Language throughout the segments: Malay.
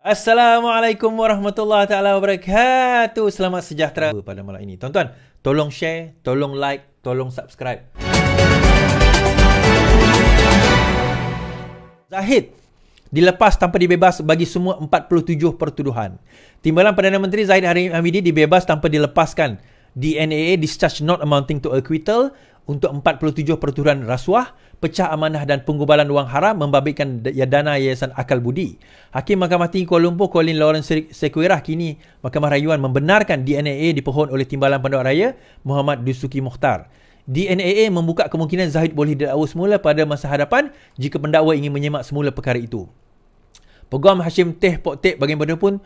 Assalamualaikum warahmatullahi taala wabarakatuh. Selamat sejahtera pada malam ini. Tuan-tuan, tolong share, tolong like, tolong subscribe. Zahid dilepas tanpa dibebas bagi semua 47 pertuduhan. Timbalan Perdana Menteri Zahid Hamidi dibebas tanpa dilepaskan. DNAA discharge not amounting to acquittal untuk 47 pertuduhan rasuah, pecah amanah dan penggubalan wang haram membabitkan dana Yayasan Akal Budi. Hakim Mahkamah Tinggi Kuala Lumpur Colin Lawrence Sequeirah kini Mahkamah Rayuan membenarkan DNAA dipohon oleh Timbalan Pendakwa Raya Muhammad Dusuki Mukhtar. DNAA membuka kemungkinan Zahid boleh didakwa semula pada masa hadapan jika pendakwa ingin menyemak semula perkara itu. Peguam Hashim Teh Pok Tek bagaimanapun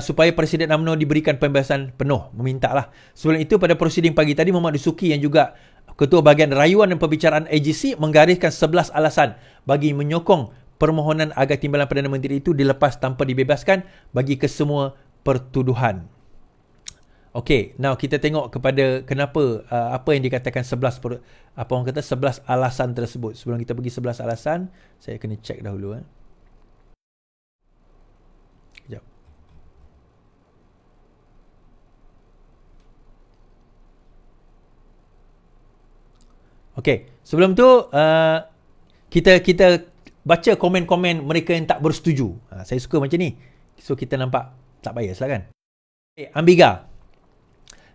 supaya Presiden UMNO diberikan pembebasan penuh. Memintalah. Sebelum itu pada prosiding pagi tadi Muhammad Dusuki yang juga Ketua Bahagian Rayuan dan Pembicaraan AGC menggariskan 11 alasan bagi menyokong permohonan agar Timbalan Perdana Menteri itu dilepas tanpa dibebaskan bagi kesemua pertuduhan. Okey, now kita tengok kepada kenapa apa yang dikatakan 11 alasan tersebut. Sebelum kita pergi 11 alasan, saya kena check dahulu. Sekejap. Okey, sebelum tu kita baca komen-komen mereka yang tak bersetuju. Saya suka macam ni. So kita nampak tak bias lah kan. Ambiga.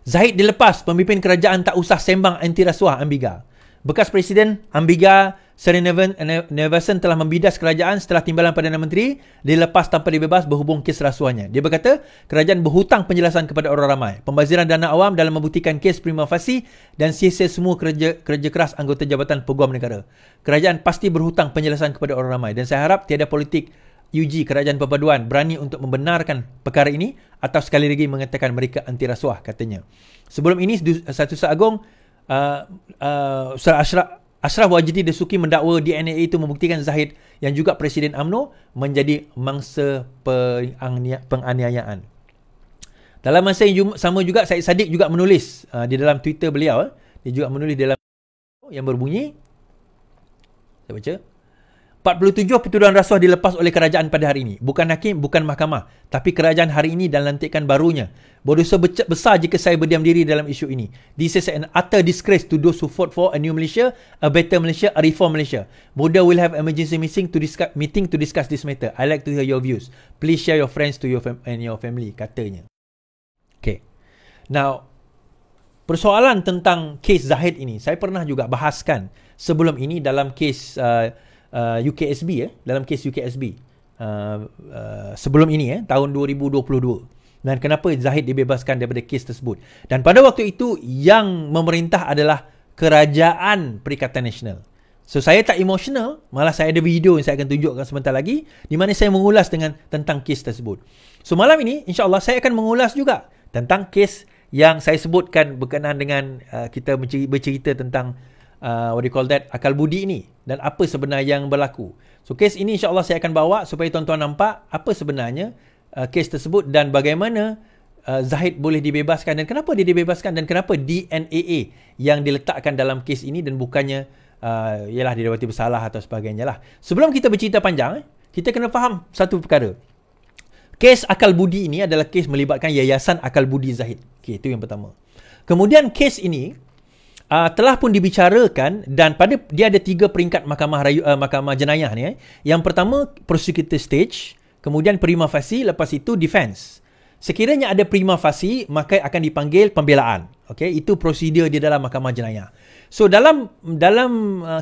Zahid dilepas, pemimpin kerajaan tak usah sembang anti rasuah. Ambiga. Bekas Presiden Ambiga Sreenivasan telah membidas kerajaan setelah Timbalan Perdana Menteri dilepas tanpa dibebas berhubung kes rasuahnya. Dia berkata, kerajaan berhutang penjelasan kepada orang ramai. Pembaziran dana awam dalam membuktikan kes prima facie dan sia-sia semua kerja keras anggota Jabatan Peguam Negara. Kerajaan pasti berhutang penjelasan kepada orang ramai dan saya harap tiada politik UG Kerajaan Perpaduan berani untuk membenarkan perkara ini atau sekali lagi mengatakan mereka anti rasuah, katanya. Sebelum ini, Satu Seagung Ashraf Wajdi Dasuki mendakwa DNA itu membuktikan Zahid yang juga Presiden UMNO menjadi mangsa penganiayaan. Dalam masa yang sama juga, Syed Saddiq juga menulis di dalam Twitter beliau. Dia juga menulis dalam yang berbunyi, saya baca, 47 pertuduhan rasuah dilepas oleh kerajaan pada hari ini. Bukan hakim, bukan mahkamah, tapi kerajaan hari ini dan lantikan barunya. Berdosa besar jika saya berdiam diri dalam isu ini. This is an utter disgrace to those who fought for a new Malaysia, a better Malaysia, a reform Malaysia. Muda will have emergency meeting to discuss this matter. I like to hear your views. Please share your friends to your family, katanya. Okay. Now, persoalan tentang kes Zahid ini, saya pernah juga bahaskan sebelum ini dalam kes UKSB, dalam kes UKSB sebelum ini tahun 2022, dan kenapa Zahid dibebaskan daripada kes tersebut. Dan pada waktu itu yang memerintah adalah Kerajaan Perikatan Nasional. So saya tak emosional, malah saya ada video yang saya akan tunjukkan sebentar lagi di mana saya mengulas tentang kes tersebut. So malam ini insya-Allah saya akan mengulas juga tentang kes yang saya sebutkan berkenaan dengan kita bercerita tentang what do you call that, akal budi ini dan apa sebenarnya yang berlaku. So kes ini insya-Allah saya akan bawa supaya tuan-tuan nampak apa sebenarnya kes tersebut dan bagaimana Zahid boleh dibebaskan dan kenapa dia dibebaskan dan kenapa DNAA yang diletakkan dalam kes ini dan bukannya ialah didapati bersalah atau sebagainya lah. Sebelum kita bercerita panjang, kita kena faham satu perkara. Kes akal budi ini adalah kes melibatkan Yayasan Akal Budi Zahid. Okay, itu yang pertama. Kemudian kes ini telah pun dibicarakan dan dia ada 3 peringkat mahkamah jenayah ni. Yang pertama prosecutor stage, kemudian prima facie, lepas itu defense. Sekiranya ada prima facie, maka akan dipanggil pembelaan. Okey, itu prosedur di dalam mahkamah jenayah. So dalam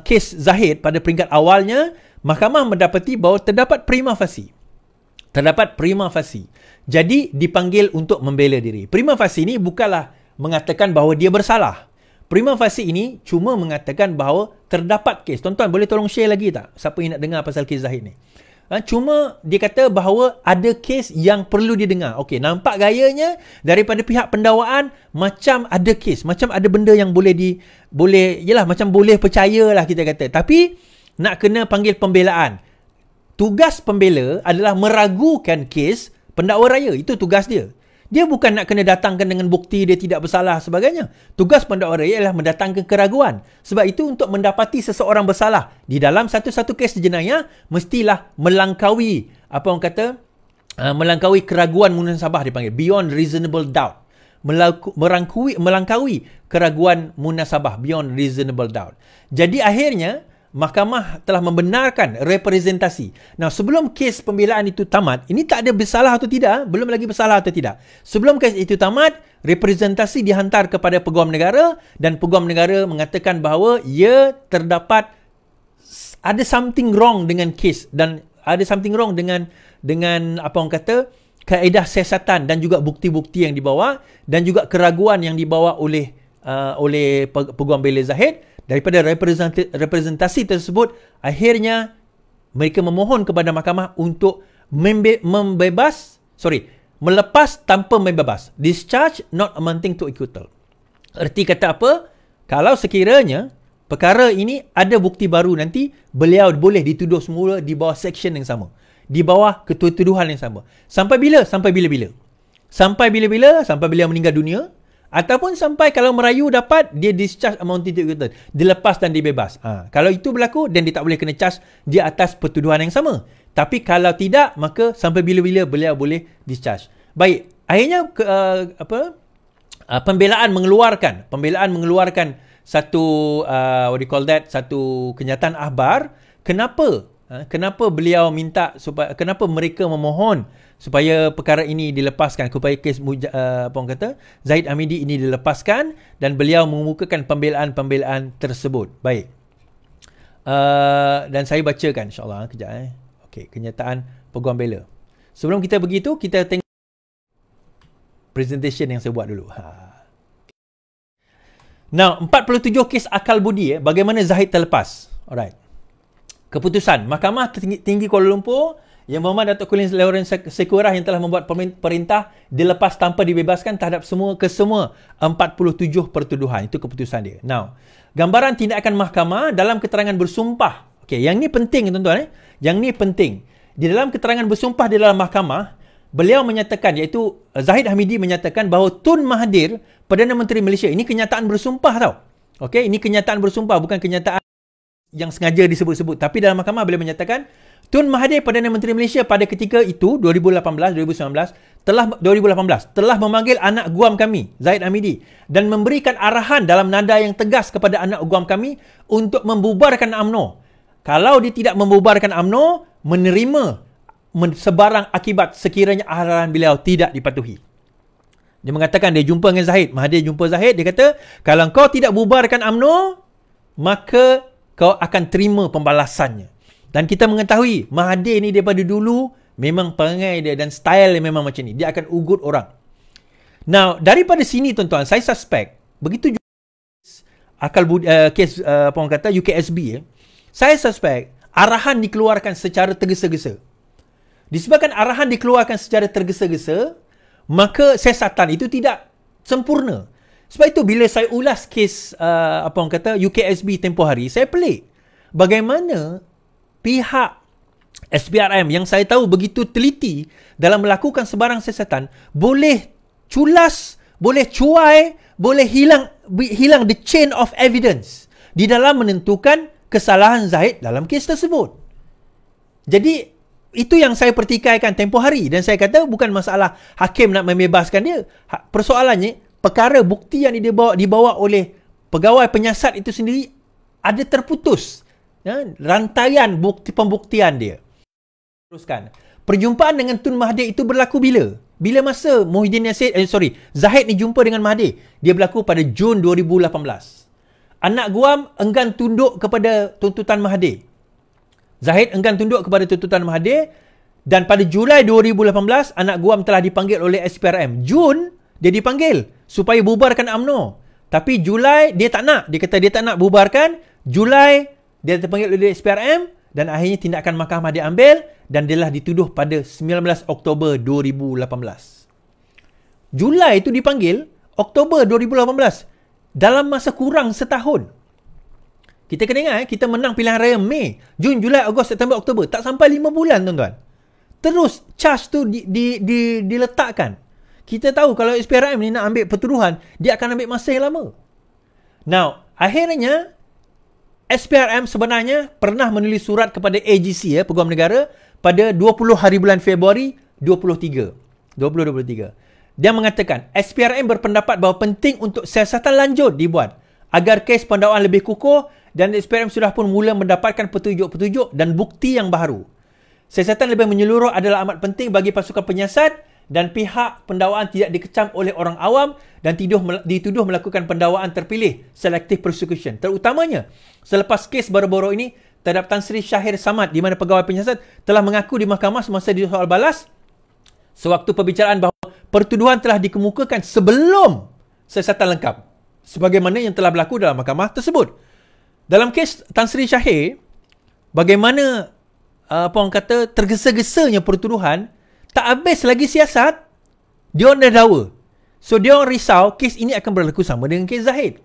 kes Zahid pada peringkat awalnya, mahkamah mendapati bahawa terdapat prima facie. Jadi dipanggil untuk membela diri. Prima facie ini bukanlah mengatakan bahawa dia bersalah. Prima facie ini cuma mengatakan bahawa terdapat kes. Tuan-tuan boleh tolong share lagi tak siapa yang nak dengar pasal kes Zahid ni? Cuma dia kata bahawa ada kes yang perlu didengar. Okey, nampak gayanya daripada pihak pendakwaan macam ada kes, macam ada benda yang macam boleh percayalah kita kata. Tapi nak kena panggil pembelaan. Tugas pembela adalah meragukan kes pendakwa raya. Itu tugas dia. Dia bukan nak kena datangkan dengan bukti dia tidak bersalah sebagainya. Tugas pendakwa raya adalah mendatangkan keraguan. Sebab itu untuk mendapati seseorang bersalah di dalam satu-satu kes jenayah, mestilah melangkaui apa orang kata Melangkaui keraguan munasabah dipanggil. Beyond reasonable doubt. Melangkaui keraguan munasabah. Beyond reasonable doubt. Jadi akhirnya, mahkamah telah membenarkan representasi. Nah, sebelum kes pembelaan itu tamat, ini tak ada bersalah atau tidak, belum lagi bersalah atau tidak. Sebelum kes itu tamat, representasi dihantar kepada Peguam Negara dan Peguam Negara mengatakan bahawa ia terdapat ada something wrong dengan kes dan ada something wrong dengan apa orang kata kaedah siasatan dan juga bukti-bukti yang dibawa dan juga keraguan yang dibawa oleh Peguam Bela Zahid. Daripada representasi tersebut, akhirnya mereka memohon kepada mahkamah untuk melepas tanpa membebas. Discharge not amounting to acquittal. Erti kata apa? Kalau sekiranya perkara ini ada bukti baru, nanti beliau boleh dituduh semula di bawah section yang sama. Di bawah ketuduhan yang sama. Sampai bila? Sampai bila-bila. Sampai bila-bila? Sampai beliau meninggal dunia. Ataupun sampai kalau merayu dapat, dia discharge amounting to acquittal. Dilepas dan dibebas. Kalau itu berlaku, dan dia tak boleh kena charge di atas pertuduhan yang sama. Tapi kalau tidak, maka sampai bila-bila beliau boleh discharge. Baik. Akhirnya, pembelaan mengeluarkan satu, satu kenyataan akhbar. Kenapa beliau minta, kenapa mereka memohon supaya perkara ini dilepaskan, supaya kes Zahid Hamidi ini dilepaskan dan beliau mengemukakan pembelaan tersebut. Baik. Dan saya bacakan insyaAllah kejap. Okey, kenyataan Peguam Bela. Sebelum kita begitu, kita tengok presentation yang saya buat dulu. Now, 47 kes akal budi bagaimana Zahid terlepas. Alright. Keputusan Mahkamah Tinggi Kuala Lumpur Yang Berhormat Datuk Colin Lawrence Sekurah yang telah membuat perintah dilepas tanpa dibebaskan terhadap semua 47 pertuduhan. Itu keputusan dia. Now, gambaran tindakan mahkamah dalam keterangan bersumpah. Okey, yang ni penting tuan-tuan. Yang ni penting. Di dalam keterangan bersumpah di dalam mahkamah, beliau menyatakan, iaitu Zahid Hamidi menyatakan bahawa Tun Mahathir, Perdana Menteri Malaysia, ini kenyataan bersumpah tau. Okey, ini kenyataan bersumpah, bukan kenyataan yang sengaja disebut-sebut. Tapi dalam mahkamah beliau menyatakan Tun Mahathir, Perdana Menteri Malaysia pada ketika itu 2018 telah memanggil anak guam kami Zahid Hamidi dan memberikan arahan dalam nada yang tegas kepada anak guam kami untuk membubarkan UMNO. Kalau dia tidak membubarkan UMNO, menerima sebarang akibat sekiranya arahan beliau tidak dipatuhi. Dia mengatakan dia jumpa dengan Zahid. Mahathir jumpa Zahid, dia kata kalau kau tidak bubarkan UMNO, maka kau akan terima pembalasannya. Dan kita mengetahui Mahathir ni daripada dulu memang perangai dia dan style dia memang macam ni. Dia akan ugut orang. Now, daripada sini tuan-tuan, saya suspect begitu juga kes apa orang kata UKSB saya suspect arahan dikeluarkan secara tergesa-gesa. Disebabkan arahan dikeluarkan secara tergesa-gesa, maka siasatan itu tidak sempurna. Sebab itu bila saya ulas kes apa orang kata UKSB tempoh hari, saya pelik. Bagaimana pihak SPRM yang saya tahu begitu teliti dalam melakukan sebarang siasatan boleh culas, boleh cuai, boleh hilang the chain of evidence di dalam menentukan kesalahan Zahid dalam kes tersebut. Jadi itu yang saya pertikaikan tempoh hari dan saya kata bukan masalah hakim nak membebaskan dia. Persoalannya perkara bukti yang dibawa oleh pegawai penyiasat itu sendiri ada terputus. Rantaian pembuktian dia. Teruskan. Perjumpaan dengan Tun Mahathir itu berlaku bila? Bila masa Zahid ni jumpa dengan Mahathir? Dia berlaku pada Jun 2018. Anak guam enggan tunduk kepada tuntutan Mahathir. Zahid enggan tunduk kepada tuntutan Mahathir dan pada Julai 2018 anak guam telah dipanggil oleh SPRM. Jun dia dipanggil supaya bubarkan UMNO. Tapi Julai dia tak nak. Dia kata dia tak nak bubarkan. Julai dia terpanggil oleh SPRM dan akhirnya tindakan mahkamah diambil dan dia telah dituduh pada 19 Oktober 2018. Julai itu dipanggil, Oktober 2018. Dalam masa kurang setahun. Kita kena ingat, kita menang pilihan raya Mei, Jun, Julai, Ogos, September, Oktober. Tak sampai 5 bulan tuan-tuan. Terus charge tu diletakkan. Kita tahu kalau SPRM ni nak ambil pertuduhan, dia akan ambil masa yang lama. Now, akhirnya SPRM sebenarnya pernah menulis surat kepada AGC, Peguam Negara, pada 20 hari bulan Februari 2023. Dia mengatakan, SPRM berpendapat bahawa penting untuk siasatan lanjut dibuat agar kes pendakwaan lebih kukuh dan SPRM sudah pun mula mendapatkan petunjuk-petunjuk dan bukti yang baru. Siasatan lebih menyeluruh adalah amat penting bagi pasukan penyiasat dan pihak pendakwaan tidak dikecam oleh orang awam dan dituduh melakukan pendakwaan terpilih selective prosecution. Terutamanya selepas kes baru-baru ini terhadap Tan Sri Syahir Samad di mana pegawai penyiasat telah mengaku di mahkamah semasa disoal balas sewaktu perbicaraan bahawa pertuduhan telah dikemukakan sebelum siasatan lengkap sebagaimana yang telah berlaku dalam mahkamah tersebut. Dalam kes Tan Sri Syahir, bagaimana orang kata tergesa-gesanya pertuduhan, tak habis lagi siasat, dia orang dah dakwa. So dia orang risau kes ini akan berlaku sama dengan kes Zahid.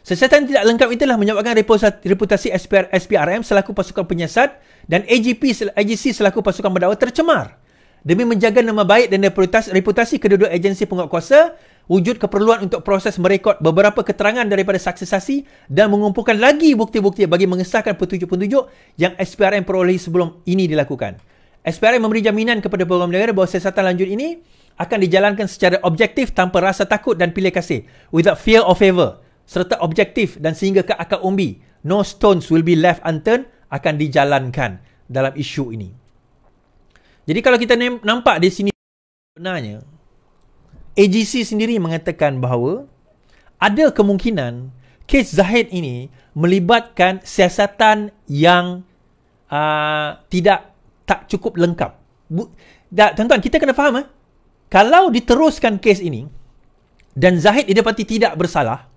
Siasatan tidak lengkap itulah menyebabkan reputasi SPRM selaku pasukan penyiasat dan AGC selaku pasukan pendakwa tercemar. Demi menjaga nama baik dan reputasi kedua-dua agensi penguatkuasa, wujud keperluan untuk proses merekod beberapa keterangan daripada saksi-saksi dan mengumpulkan lagi bukti-bukti bagi mengesahkan petunjuk-petunjuk yang SPRM perolehi sebelum ini dilakukan. SPRM memberi jaminan kepada peguam negara bahawa siasatan lanjut ini akan dijalankan secara objektif tanpa rasa takut dan pilih kasih, without fear or favor, serta objektif dan sehingga ke akar umbi. No stones will be left unturned akan dijalankan dalam isu ini. Jadi kalau kita nampak di sini sebenarnya AGC sendiri mengatakan bahawa ada kemungkinan kes Zahid ini melibatkan siasatan yang tak cukup lengkap. Tuan-tuan, kita kena faham kalau diteruskan kes ini dan Zahid didapati tidak bersalah,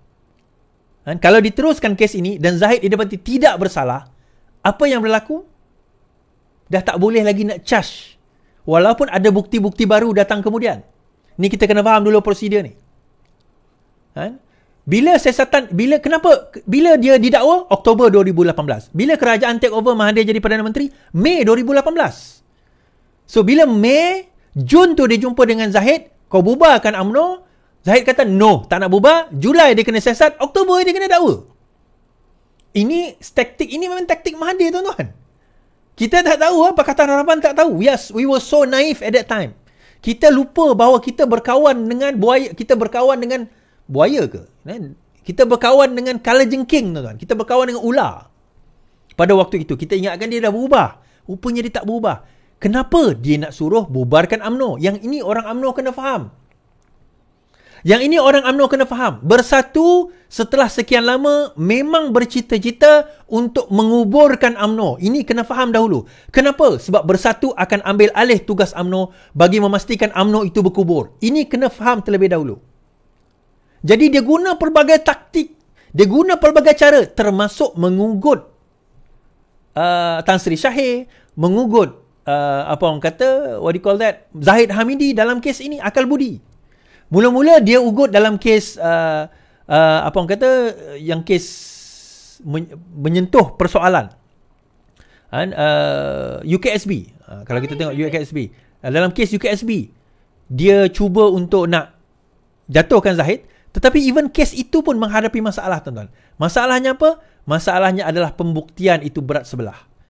kalau diteruskan kes ini dan Zahid didapati tidak bersalah, apa yang berlaku? Dah tak boleh lagi nak charge walaupun ada bukti-bukti baru datang kemudian. Ni kita kena faham dulu prosedur ni. Bila dia didakwa? Oktober 2018. Bila kerajaan take over Mahathir jadi Perdana Menteri? Mei 2018. So bila Mei, Jun tu dia jumpa dengan Zahid, kau bubarkan UMNO. Zahid kata no, tak nak bubar. Julai dia kena siasat, Oktober dia kena dakwa. Ini memang taktik Mahathir, tuan-tuan. Kita tak tahu, Pakatan Harapan tak tahu. Yes, we were so naive at that time. Kita lupa bahawa kita berkawan dengan buaya. Kita berkawan dengan buaya ke? Kita berkawan dengan kalajengking, tuan-tuan. Kita berkawan dengan ular. Pada waktu itu, kita ingatkan dia dah berubah. Rupanya dia tak berubah. Kenapa dia nak suruh bubarkan UMNO? Yang ini orang UMNO kena faham. Bersatu setelah sekian lama memang bercita-cita untuk menguburkan UMNO. Ini kena faham dahulu. Kenapa? Sebab bersatu akan ambil alih tugas UMNO bagi memastikan UMNO itu berkubur. Ini kena faham terlebih dahulu. Jadi dia guna pelbagai taktik. Dia guna pelbagai cara termasuk mengugut Tan Sri Syahir, mengugut Zahid Hamidi dalam kes ini, akal budi. Mula-mula dia ugut dalam kes yang kes menyentuh persoalan UKSB. Kalau kita tengok UKSB, dalam kes UKSB dia cuba untuk nak jatuhkan Zahid, tetapi even kes itu pun menghadapi masalah, tuan-tuan. Masalahnya apa? Masalahnya adalah pembuktian itu berat sebelah.